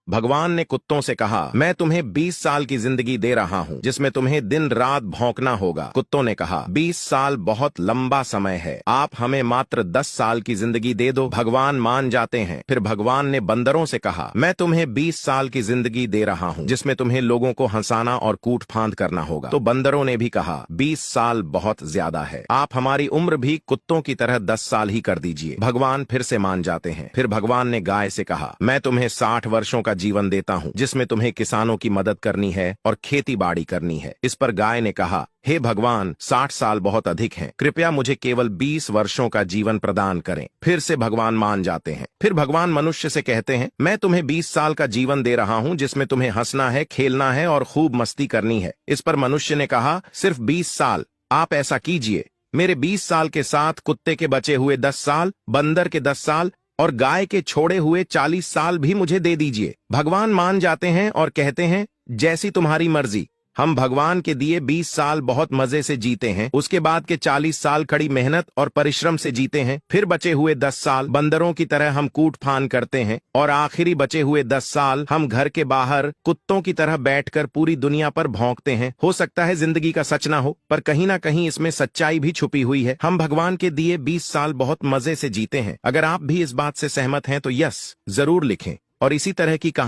भगवान ने कुत्तों से कहा, मैं तुम्हें 20 साल की जिंदगी दे रहा हूँ जिसमें तुम्हें दिन रात भौंकना होगा। कुत्तों ने कहा, 20 साल बहुत लंबा समय है, आप हमें मात्र 10 साल की जिंदगी दे दो। भगवान मान जाते हैं। फिर भगवान ने बंदरों से कहा, मैं तुम्हें 20 साल की जिंदगी दे रहा हूँ जिसमें तुम्हें लोगों को हंसाना और कूट फांद करना होगा। तो बंदरों ने भी कहा, 20 साल बहुत ज्यादा है, आप हमारी उम्र भी कुत्तों की तरह 10 साल ही कर दीजिए। भगवान फिर से मान जाते हैं। फिर भगवान ने गाय से कहा, मैं तुम्हें 60 वर्षों का जीवन देता हूँ जिसमें तुम्हें किसानों की मदद करनी है और खेती बाड़ी करनी है। इस पर गाय ने कहा, हे भगवान, 60 साल बहुत अधिक हैं, कृपया मुझे केवल 20 वर्षों का जीवन प्रदान करें। फिर से भगवान मान जाते हैं। फिर भगवान मनुष्य से कहते हैं, मैं तुम्हें 20 साल का जीवन दे रहा हूं जिसमें तुम्हें हंसना है, खेलना है और खूब मस्ती करनी है। इस पर मनुष्य ने कहा, सिर्फ 20 साल, आप ऐसा कीजिए, मेरे 20 साल के साथ कुत्ते के बचे हुए 10 साल, बंदर के 10 साल और गाय के छोड़े हुए 40 साल भी मुझे दे दीजिए। भगवान मान जाते हैं और कहते हैं, जैसी तुम्हारी मर्जी। हम भगवान के दिए 20 साल बहुत मजे से जीते हैं, उसके बाद के 40 साल कड़ी मेहनत और परिश्रम से जीते हैं, फिर बचे हुए 10 साल बंदरों की तरह हम कूट फान करते हैं और आखिरी बचे हुए 10 साल हम घर के बाहर कुत्तों की तरह बैठकर पूरी दुनिया पर भौंकते हैं। हो सकता है जिंदगी का सच ना हो, पर कहीं ना कहीं इसमें सच्चाई भी छुपी हुई है। हम भगवान के दिए 20 साल बहुत मजे से जीते हैं। अगर आप भी इस बात से सहमत हैं तो यस जरूर लिखें और इसी तरह की कहानी